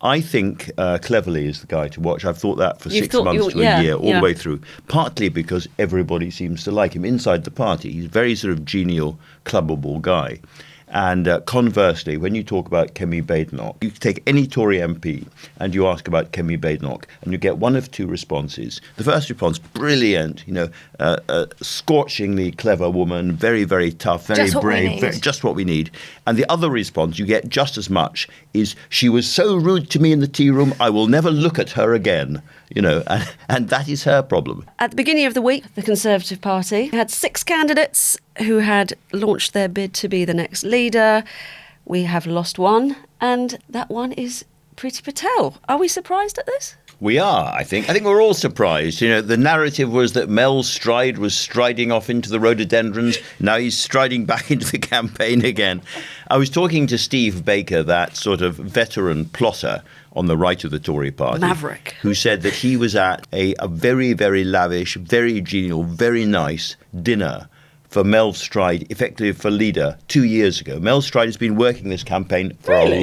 I think Cleverly is the guy to watch. I've thought that for 6 months to a year, all the way through, partly because everybody seems to like him inside the party. He's a very sort of genial, clubbable guy. And conversely, when you talk about Kemi Badenoch, you take any Tory MP and you ask about Kemi Badenoch, and you get one of two responses. The first response, brilliant, scorchingly clever woman, very, very tough, very brave, just what we need. And the other response, you get just as much, is she was so rude to me in the tea room, I will never look at her again. And that is her problem. At the beginning of the week, the Conservative Party had 6 candidates who had launched their bid to be the next leader. We have lost one, and that one is Priti Patel. Are we surprised at this? We are, I think. I think we're all surprised. The narrative was that Mel Stride was striding off into the rhododendrons. Now he's striding back into the campaign again. I was talking to Steve Baker, that sort of veteran plotter on the right of the Tory party. Maverick. Who said that he was at a very, very lavish, very genial, very nice dinner for Mel Stride, effectively for leader, 2 years ago. Mel Stride has been working this campaign for a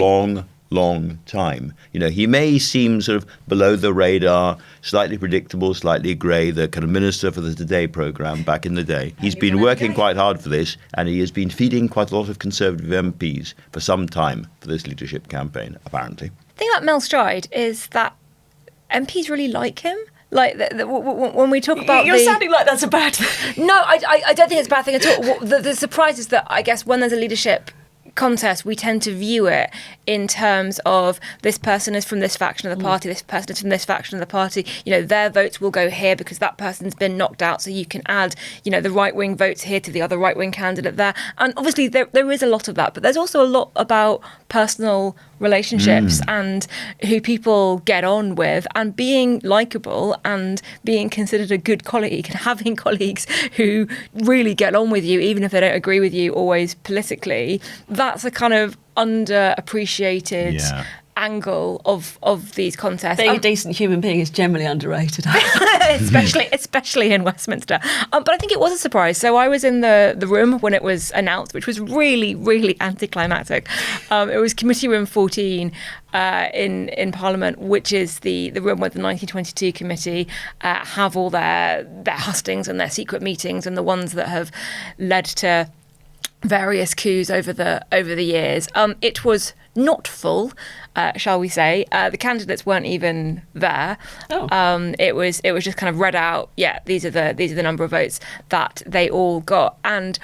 long time. He may seem sort of below the radar, slightly predictable, slightly grey, the kind of minister for the Today programme back in the day. He's been working quite hard for this, and he has been feeding quite a lot of Conservative MPs for some time for this leadership campaign, apparently. The thing about Mel Stride is that MPs really like him. Like when we talk about You're sounding like that's a bad thing. No, I don't think it's a bad thing at all. The surprise is that I guess when there's a leadership contest, we tend to view it in terms of this person is from this faction of the party, this person is from this faction of the party. Their votes will go here because that person's been knocked out, so you can add, the right-wing votes here to the other right-wing candidate there. And obviously there is a lot of that, but there's also a lot about personal relationships and who people get on with and being likeable and being considered a good colleague and having colleagues who really get on with you, even if they don't agree with you always politically. That's a kind of underappreciated angle of these contests. Being a decent human being is generally underrated. especially in Westminster. But I think it was a surprise. So I was in the room when it was announced, which was really, really anticlimactic. It was Committee Room 14 in Parliament, which is the room where the 1922 committee have all their hustings and their secret meetings and the ones that have led to various coups over the years. It was not full, shall we say. The candidates weren't even there. It was just kind of read out. Yeah, these are the number of votes that they all got. And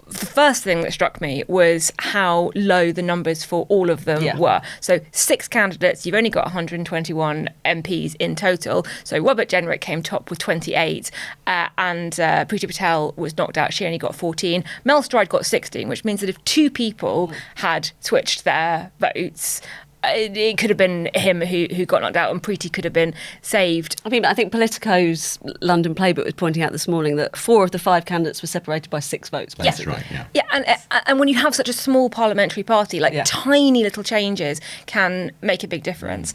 the first thing that struck me was how low the numbers for all of them were. So 6 candidates, you've only got 121 MPs in total. So Robert Jenrick came top with 28 and Priti Patel was knocked out. She only got 14. Mel Stride got 16, which means that if 2 people had switched their votes, it could have been him who got knocked out and Priti could have been saved. I think Politico's London Playbook was pointing out this morning that 4 of the 5 candidates were separated by 6 votes, basically. That's right, Yeah, and when you have such a small parliamentary party, tiny little changes can make a big difference.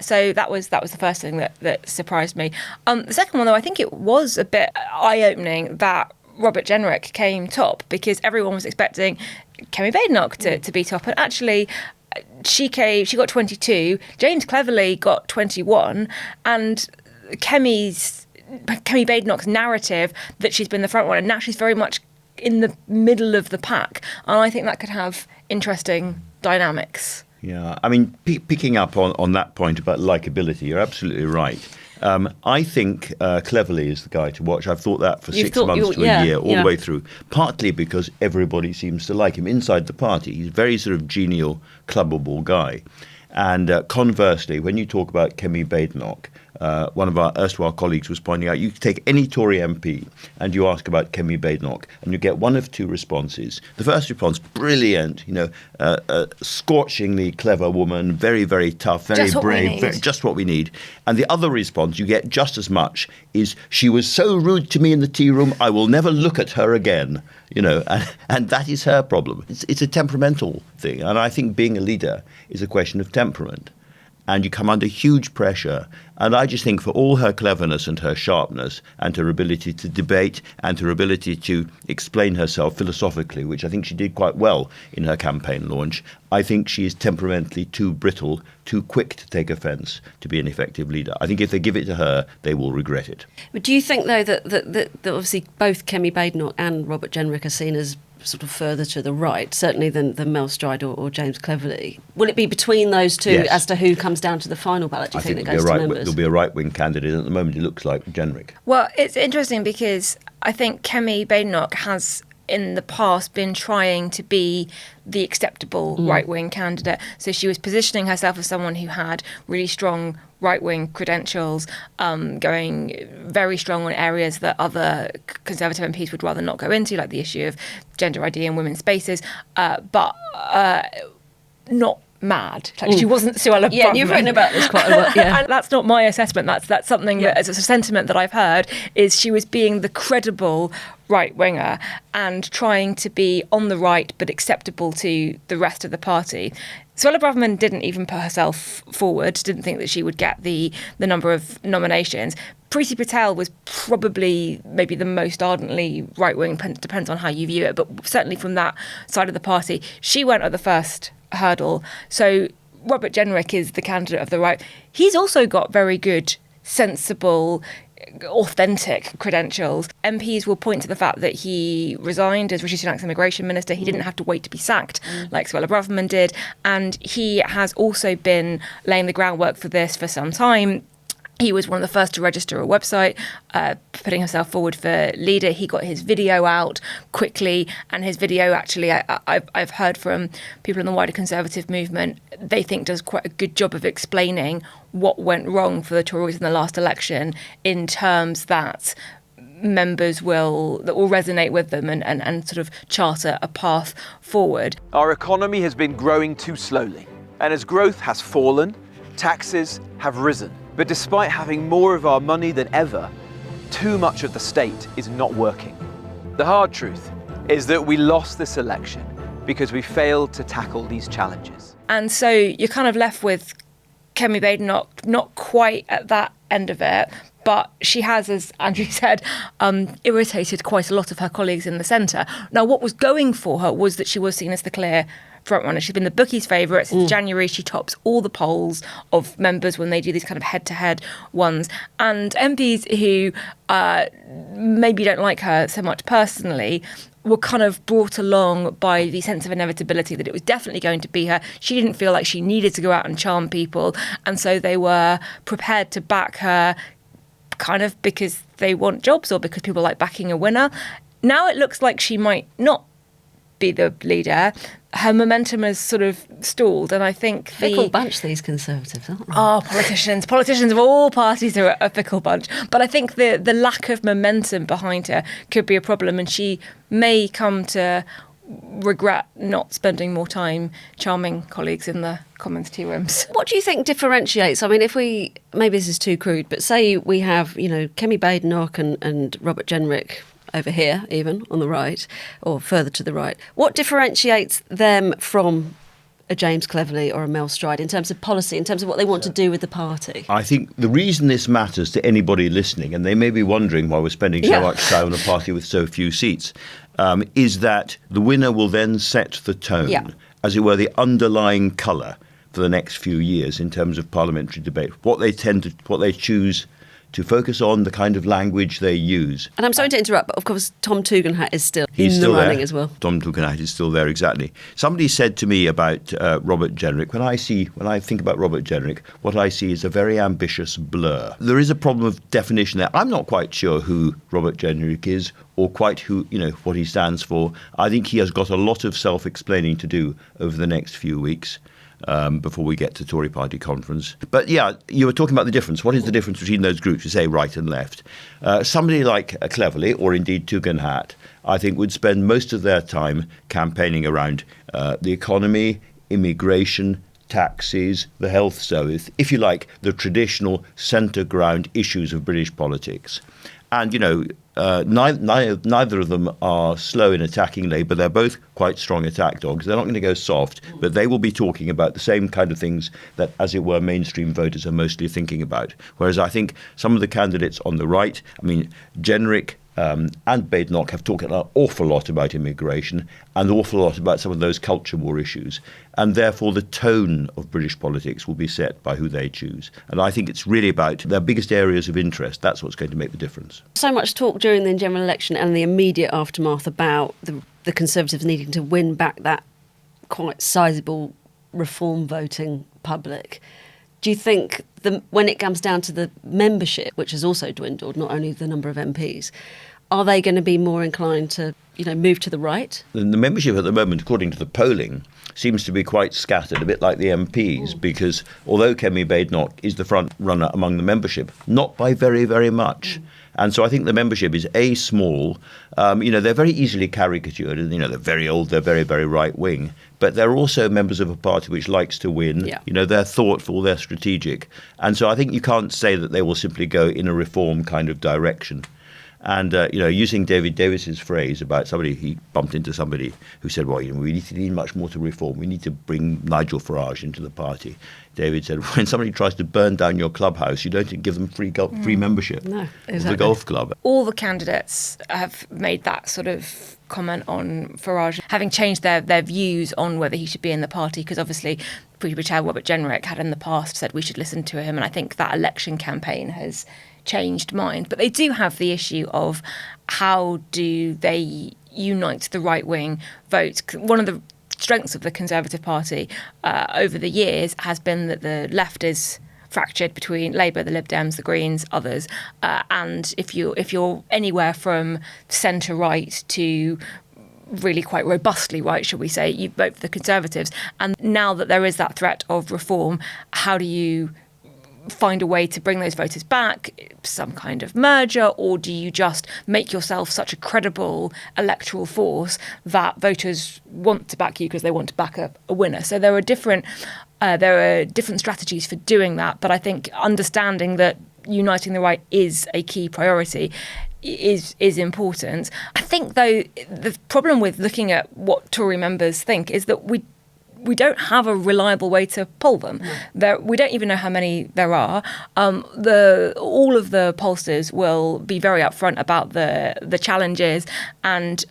So that was the first thing that surprised me. The second one, though, I think it was a bit eye-opening that Robert Jenrick came top because everyone was expecting Kemi Badenoch to be top. And actually, she got 22, James Cleverly got 21, and Kemi Badenoch's narrative that she's been the front runner, now she's very much in the middle of the pack. And I think that could have interesting dynamics. Yeah, picking up on that point about likeability, you're absolutely right. I think Cleverly is the guy to watch. I've thought that for 6 months to a year, all the way through, partly because everybody seems to like him inside the party. He's a very sort of genial, clubbable guy. And conversely, when you talk about Kemi Badenoch, one of our erstwhile colleagues was pointing out, you take any Tory MP and you ask about Kemi Badenoch, and you get one of two responses. The first response, brilliant, scorchingly clever woman, very, very tough, very brave, just what we need. And the other response, you get just as much, is she was so rude to me in the tea room, I will never look at her again. And that is her problem. It's a temperamental thing. And I think being a leader is a question of temperament. and you come under huge pressure. And I just think for all her cleverness and her sharpness and her ability to debate and her ability to explain herself philosophically, which I think she did quite well in her campaign launch, I think she is temperamentally too brittle, too quick to take offence to be an effective leader. I think if they give it to her, they will regret it. But do you think, though, that obviously both Kemi Badenoch and Robert Jenrick are seen as sort of further to the right, certainly than Mel Stride or James Cleverly? Will it be between those two Yes. as to who comes down to the final ballot, do you think that goes to members? There'll be a right-wing candidate. At the moment, it looks like Jenrick. Well, it's interesting because I think Kemi Badenoch has in the past been trying to be the acceptable right-wing candidate. So she was positioning herself as someone who had really strong right-wing credentials, going very strong on areas that other Conservative MPs would rather not go into, like the issue of gender ID in women's spaces, but not mad. Like she wasn't Suella Braverman. Yeah, you've written about this quite a lot. Yeah. And that's not my assessment. That's something that, as a sentiment that I've heard, is she was being the credible right-winger and trying to be on the right but acceptable to the rest of the party. Suella Braverman didn't even put herself forward, didn't think that she would get the number of nominations. Priti Patel was probably maybe the most ardently right-wing, depends on how you view it, but certainly from that side of the party, she went at the first hurdle. So Robert Jenrick is the candidate of the right. He's also got very good, sensible, authentic credentials. MPs will point to the fact that he resigned as Rishi Sunak's immigration minister. He didn't have to wait to be sacked like Suella Braverman did. And he has also been laying the groundwork for this for some time. He was one of the first to register a website, putting himself forward for leader. He got his video out quickly, and his video actually, I've heard from people in the wider Conservative movement, they think does quite a good job of explaining what went wrong for the Tories in the last election in terms that members will resonate with them and sort of charter a path forward. Our economy has been growing too slowly, and as growth has fallen, taxes have risen. But despite having more of our money than ever, too much of the state is not working. The hard truth is that we lost this election because we failed to tackle these challenges. And so you're kind of left with Kemi Badenoch not quite at that end of it, but she has, as Andrew said, irritated quite a lot of her colleagues in the centre. Now, what was going for her was that she was seen as the clear frontrunner. She's been the bookies' favourite since January. She tops all the polls of members when they do these kind of head-to-head ones. And MPs who maybe don't like her so much personally were kind of brought along by the sense of inevitability that it was definitely going to be her. She didn't feel like she needed to go out and charm people. And so they were prepared to back her kind of because they want jobs or because people like backing a winner. Now it looks like she might not be the leader. Her momentum has sort of stalled, and I think fickle bunch, these Conservatives, aren't they? Oh, politicians of all parties are a fickle bunch. But I think the lack of momentum behind her could be a problem, and she may come to regret not spending more time charming colleagues in the Commons tea rooms. What do you think differentiates? I mean, if we, maybe this is too crude, but say we have, Kemi Badenoch and Robert Jenrick over here, even on the right, or further to the right. What differentiates them from a James Cleverly or a Mel Stride in terms of policy, in terms of what they want to do with the party? I think the reason this matters to anybody listening, and they may be wondering why we're spending so much time on a party with so few seats, is that the winner will then set the tone, as it were, the underlying colour for the next few years in terms of parliamentary debate, what they choose to focus on, the kind of language they use. And I'm sorry to interrupt, but of course Tom Tugendhat is still in the running as well. Tom Tugendhat is still there, exactly. Somebody said to me about Robert Jenrick, when I think about Robert Jenrick, what I see is a very ambitious blur. There is a problem of definition there. I'm not quite sure who Robert Jenrick is or quite who, what he stands for. I think he has got a lot of self-explaining to do over the next few weeks. Before we get to Tory party conference. But yeah, you were talking about the difference. What is the difference between those groups, you say right and left? Somebody like Cleverly, or indeed Tugendhat, I think would spend most of their time campaigning around the economy, immigration, taxes, the health service, if you like, the traditional centre ground issues of British politics. And, neither of them are slow in attacking Labour. They're both quite strong attack dogs. They're not going to go soft, but they will be talking about the same kind of things that, as it were, mainstream voters are mostly thinking about. Whereas I think some of the candidates on the right, Jenrick and Badenoch have talked an awful lot about immigration and an awful lot about some of those culture war issues. And therefore, the tone of British politics will be set by who they choose. And I think it's really about their biggest areas of interest. That's what's going to make the difference. So much talk during the general election and the immediate aftermath about the Conservatives needing to win back that quite sizable reform voting public. Do you think when it comes down to the membership, which has also dwindled, not only the number of MPs, are they going to be more inclined to, move to the right? The membership at the moment, according to the polling, seems to be quite scattered, a bit like the MPs, because although Kemi Badenoch is the front runner among the membership, not by very, very much. And so I think the membership is small. They're very easily caricatured. They're very old, they're very, very right wing. But they're also members of a party which likes to win. Yeah. They're thoughtful, they're strategic. And so I think you can't say that they will simply go in a reform kind of direction. And, using David Davis's phrase about he bumped into somebody who said, well, we need much more to reform. We need to bring Nigel Farage into the party. David said, when somebody tries to burn down your clubhouse, you don't give them free membership of the golf club. All the candidates have made that sort of comment on Farage, having changed their views on whether he should be in the party, because obviously Priti Patel, Robert Jenrick had in the past said we should listen to him, and I think that election campaign has changed mind. But they do have the issue of how do they unite the right-wing vote. One of the strengths of the Conservative Party over the years has been that the left is fractured between Labour, the Lib Dems, the Greens, others. And if you're anywhere from centre-right to really quite robustly right, shall we say, you vote for the Conservatives. And now that there is that threat of reform, how do you find a way to bring those voters back, some kind of merger, or do you just make yourself such a credible electoral force that voters want to back you because they want to back a winner? So there are different strategies for doing that, but I think understanding that uniting the right is a key priority is important. I think, though, the problem with looking at what Tory members think is that we don't have a reliable way to poll them. We don't even know how many there are. All of the pollsters will be very upfront about the challenges and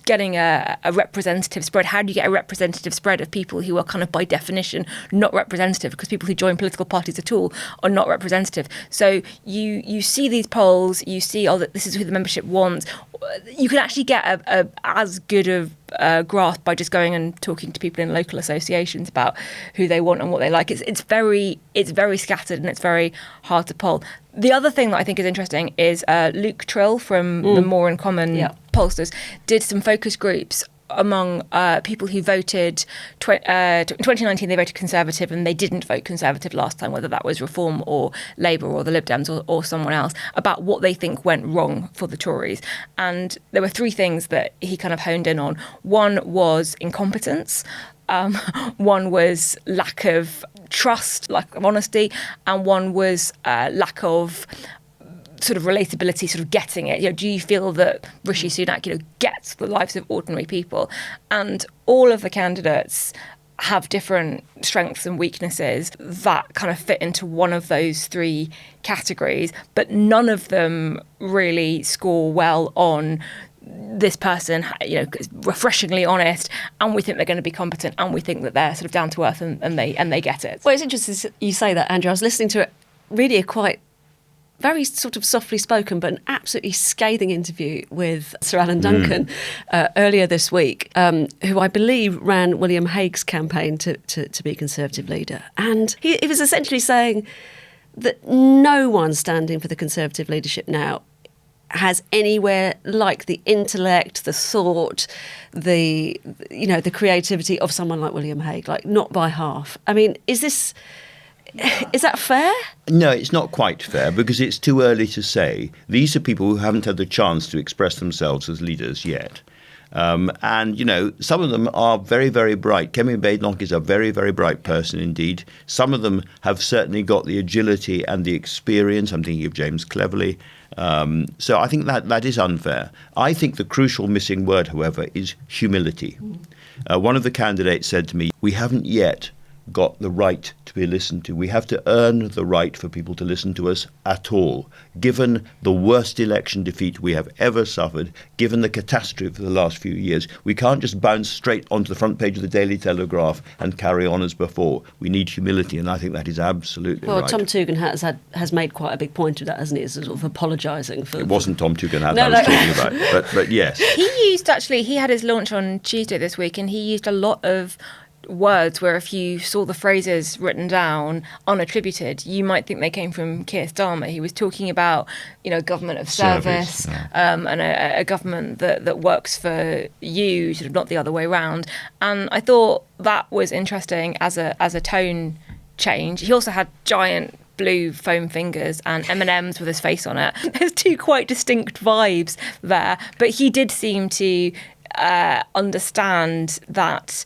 getting a representative spread. How do you get a representative spread of people who are kind of by definition not representative? Because people who join political parties at all are not representative. So you see these polls, you see, that this is who the membership wants. You can actually get as good of grasp by just going and talking to people in local associations about who they want and what they like. It's very scattered and it's very hard to poll. The other thing that I think is interesting is Luke Trill from the More in Common pollsters did some focus groups among people who voted 2019. They voted Conservative and they didn't vote Conservative last time, whether that was Reform or Labour or the Lib Dems or someone else, about what they think went wrong for the Tories. And there were three things that he kind of honed in on. One was incompetence. One was lack of trust, lack of honesty, and one was lack of sort of relatability, sort of getting it. Do you feel that Rishi Sunak, gets the lives of ordinary people? And all of the candidates have different strengths and weaknesses that kind of fit into one of those three categories, but none of them really score well on this person, is refreshingly honest, and we think they're going to be competent, and we think that they're sort of down to earth and they get it. Well, it's interesting you say that, Andrew. I was listening to really a quite very sort of softly spoken but an absolutely scathing interview with Sir Alan Duncan earlier this week, who I believe ran William Hague's campaign to be Conservative leader. And he was essentially saying that no one standing for the Conservative leadership now has anywhere like the intellect, the thought, the creativity of someone like William Hague, like not by half. I mean, is that fair? No, it's not quite fair because it's too early to say. These are people who haven't had the chance to express themselves as leaders yet. And, some of them are very, very bright. Kemi Badenoch is a very, very bright person indeed. Some of them have certainly got the agility and the experience. I'm thinking of James Cleverly. So I think that is unfair. I think the crucial missing word, however, is humility. One of the candidates said to me, we haven't yet got the right to be listened to. We have to earn the right for people to listen to us at all. Given the worst election defeat we have ever suffered, given the catastrophe for the last few years, we can't just bounce straight onto the front page of the Daily Telegraph and carry on as before. We need humility, and I think that is absolutely right. Well, Tom Tugendhat has made quite a big point of that, hasn't he? It's sort of apologising for... It wasn't Tom Tugendhat I was talking about, but yes. He had his launch on Tuesday this week, and he used a lot of words where if you saw the phrases written down unattributed, you might think they came from Keir Starmer. He was talking about, government of service, and a government that works for you, sort of not the other way around. And I thought that was interesting as a tone change. He also had giant blue foam fingers and M&Ms with his face on it. There's two quite distinct vibes there, but he did seem to understand that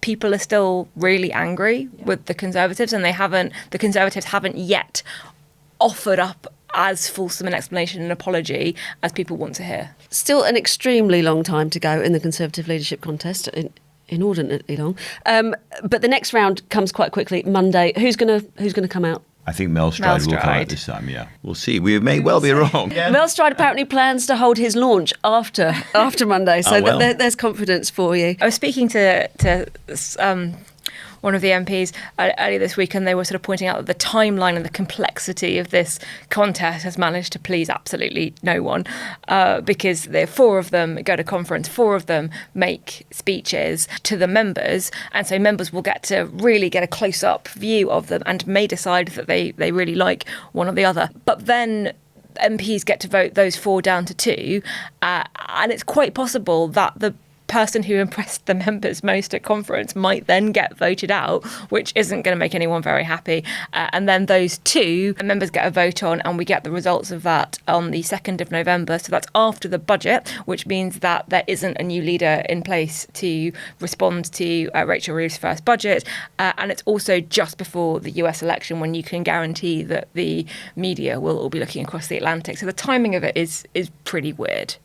people are still really angry with the Conservatives, and the Conservatives haven't yet offered up as fulsome an explanation and apology as people want to hear. Still an extremely long time to go in the Conservative leadership contest, inordinately long. But the next round comes quite quickly, Monday. Who's going to come out? I think Mel Stride will come out this time, yeah. We'll see. We may well be wrong. Yeah. Mel Stride apparently plans to hold his launch after Monday, so there's confidence for you. I was speaking to one of the MPs earlier this week, and they were sort of pointing out that the timeline and the complexity of this contest has managed to please absolutely no one, because there are 4 of them go to conference, 4 of them make speeches to the members, and so members will get to really get a close-up view of them and may decide that they really like one or the other. But then MPs get to vote those 4 down to 2, and it's quite possible that the person who impressed the members most at conference might then get voted out, which isn't going to make anyone very happy. And then those 2 members get a vote on, and we get the results of that on the 2nd of November. So that's after the budget, which means that there isn't a new leader in place to respond to Rachel Reeves' first budget. And it's also just before the US election, when you can guarantee that the media will all be looking across the Atlantic. So the timing of it is pretty weird.